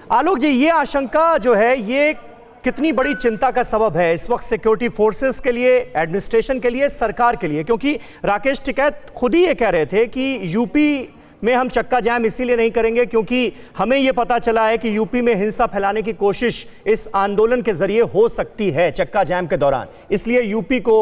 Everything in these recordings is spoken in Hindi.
आलोक जी, ये आशंका जो है ये कितनी बड़ी चिंता का सबब है इस वक्त सिक्योरिटी फोर्सेस के लिए, एडमिनिस्ट्रेशन के लिए, सरकार के लिए? क्योंकि राकेश टिकैत खुद ही ये कह रहे थे कि यूपी में हम चक्का जाम इसीलिए नहीं करेंगे क्योंकि हमें यह पता चला है कि यूपी में हिंसा फैलाने की कोशिश इस आंदोलन के जरिए हो सकती है चक्का जाम के दौरान, इसलिए यूपी को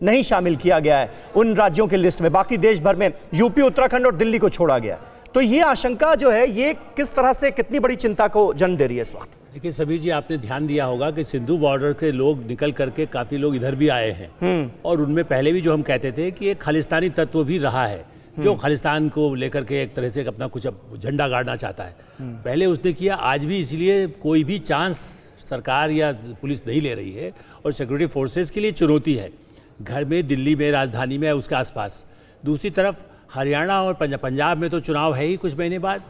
नहीं शामिल किया गया है उन राज्यों की लिस्ट में। बाकी देश भर में यूपी, उत्तराखंड और दिल्ली को छोड़ा गया। तो ये आशंका जो है ये किस तरह से कितनी बड़ी चिंता को जन्म दे रही है इस वक्त? देखिए सभी जी, आपने ध्यान दिया होगा कि सिंधु बॉर्डर के लोग निकल करके काफी लोग इधर भी आए हैं और उनमें पहले भी जो हम कहते थे कि एक खालिस्तानी तत्व भी रहा है जो खालिस्तान को लेकर के एक तरह से अपना कुछ झंडा गाड़ना चाहता है। पहले उसने किया, आज भी इसलिए कोई भी चांस सरकार या पुलिस नहीं ले रही है और सिक्योरिटी फोर्सेस के लिए चुनौती है घर में, दिल्ली में, राजधानी में, उसके आसपास। दूसरी तरफ हरियाणा और पंजाब में तो चुनाव है ही कुछ महीने बाद।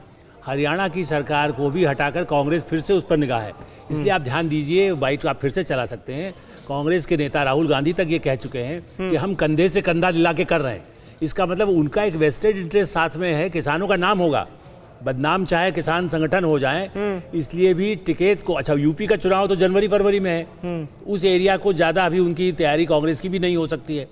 हरियाणा की सरकार को भी हटाकर कांग्रेस फिर से उस पर निगाह है, इसलिए आप ध्यान दीजिए। बाइट आप फिर से चला सकते हैं। कांग्रेस के नेता राहुल गांधी तक ये कह चुके हैं कि हम कंधे से कंधा मिला के कर रहे हैं। इसका मतलब उनका एक वेस्टेड इंटरेस्ट साथ में है, किसानों का नाम होगा, बदनाम चाहे किसान संगठन हो जाए। इसलिए भी टिकैत को, अच्छा यूपी का चुनाव तो जनवरी फरवरी में है, उस एरिया को ज्यादा अभी उनकी तैयारी कांग्रेस की भी नहीं हो सकती है।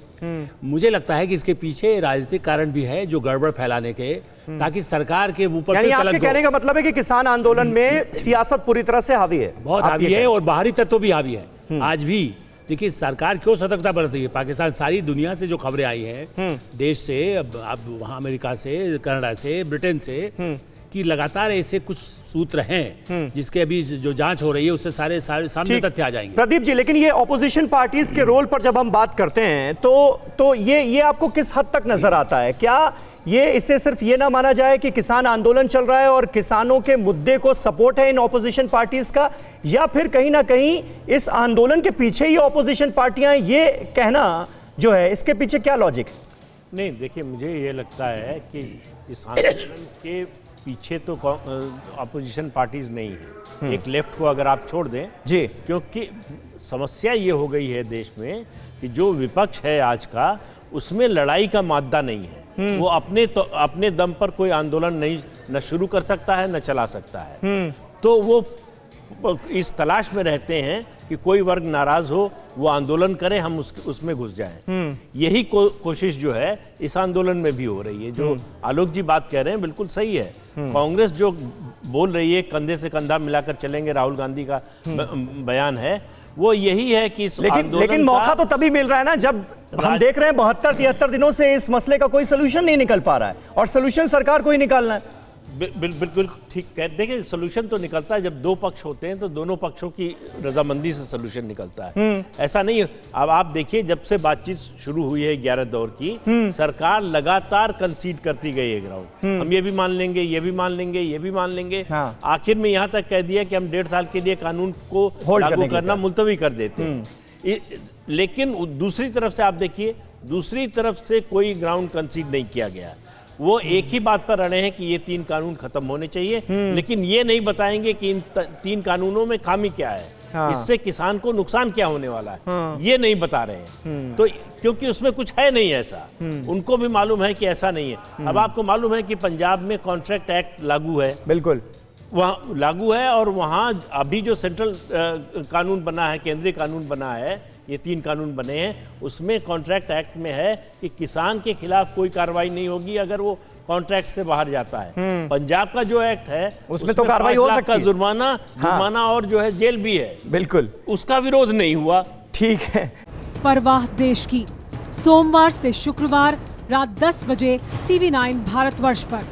मुझे लगता है कि इसके पीछे राजनीतिक कारण भी है जो गड़बड़ फैलाने के, ताकि सरकार के ऊपर यानी आपके कहने का मतलब है कि किसान आंदोलन में सियासत पूरी तरह से हावी है, बहुत हावी है और बाहरी तत्व भी हावी है। आज भी देखिए सरकार क्यों सतर्कता बरत रही है। पाकिस्तान, सारी दुनिया से जो खबरें आई हैं देश से, अब वहाँ अमेरिका से, कनाडा से, ब्रिटेन से, कि लगातार ऐसे कुछ सूत्र हैं जिसके अभी जो जांच हो रही है उससे सारे सामने तथ्य आ जाएंगे। प्रदीप जी, लेकिन ये ऑपोजिशन पार्टीज के रोल पर जब हम बात करते हैं तो ये आपको किस हद तक नजर आता है? क्या ये इससे सिर्फ ये ना माना जाए कि किसान आंदोलन चल रहा है और किसानों के मुद्दे को सपोर्ट है इन ऑपोजिशन पार्टीज का, या फिर कहीं ना कहीं इस आंदोलन के पीछे ही ऑपोजिशन पार्टियां, ये कहना जो है इसके पीछे क्या लॉजिक है? नहीं, देखिए मुझे ये लगता है कि इस आंदोलन के पीछे तो अपोजिशन पार्टीज नहीं है। एक लेफ्ट को अगर आप छोड़ दें जी, क्योंकि समस्या ये हो गई है देश में कि जो विपक्ष है आज का, उसमें लड़ाई का मादा नहीं है। वो अपने दम पर कोई आंदोलन नहीं न शुरू कर सकता है न चला सकता है। तो वो इस तलाश में रहते हैं कि कोई वर्ग नाराज हो, वो आंदोलन करें, हम उसमें घुस जाएं। यही कोशिश जो है इस आंदोलन में भी हो रही है। जो आलोक जी बात कह रहे हैं बिल्कुल सही है। कांग्रेस जो बोल रही है कंधे से कंधा मिलाकर चलेंगे, राहुल गांधी का बयान है, वो यही है कि इस लेकिन मौका तो तभी मिल रहा है ना जब हम देख रहे हैं 72-73 दिनों से इस मसले का कोई सोल्यूशन नहीं निकल पा रहा है और सोल्यूशन सरकार को ही निकालना है। बिल्कुल ठीक कह, देखिए सोल्यूशन तो निकलता है जब दो पक्ष होते हैं तो दोनों पक्षों की रजामंदी से सोल्यूशन निकलता है। ऐसा नहीं है। अब आप देखिए जब से बातचीत शुरू हुई है 11 दौर की, सरकार लगातार कंसीड करती गई है ग्राउंड। हम ये भी मान लेंगे, ये भी मान लेंगे, ये भी मान लेंगे। आखिर में यहाँ तक कह दिया कि हम 1.5 साल के लिए कानून को लागू करना मुलतवी कर देते हैं। लेकिन दूसरी तरफ से आप देखिए, दूसरी तरफ से कोई ग्राउंड कंसीड नहीं किया गया। वो एक ही बात पर अड़े हैं कि ये 3 कानून खत्म होने चाहिए, लेकिन ये नहीं बताएंगे कि इन 3 कानूनों में खामी क्या है, इससे किसान को नुकसान क्या होने वाला है, ये नहीं बता रहे हैं। तो क्योंकि उसमें कुछ है नहीं ऐसा, उनको भी मालूम है कि ऐसा नहीं है। अब आपको मालूम है कि पंजाब में कॉन्ट्रैक्ट एक्ट लागू है, बिल्कुल वहाँ लागू है, और वहाँ अभी जो सेंट्रल कानून बना है, केंद्रीय कानून बना है, ये 3 कानून बने हैं, उसमें कॉन्ट्रैक्ट एक्ट में है कि किसान के खिलाफ कोई कार्रवाई नहीं होगी अगर वो कॉन्ट्रैक्ट से बाहर जाता है। पंजाब का जो एक्ट है उसमें तो कार्रवाई हो सकती है, जुर्माना और जो है जेल भी है। बिल्कुल, उसका विरोध नहीं हुआ। ठीक है। परवाह देश की, सोमवार से शुक्रवार रात 10 बजे TV9 भारतवर्ष पर।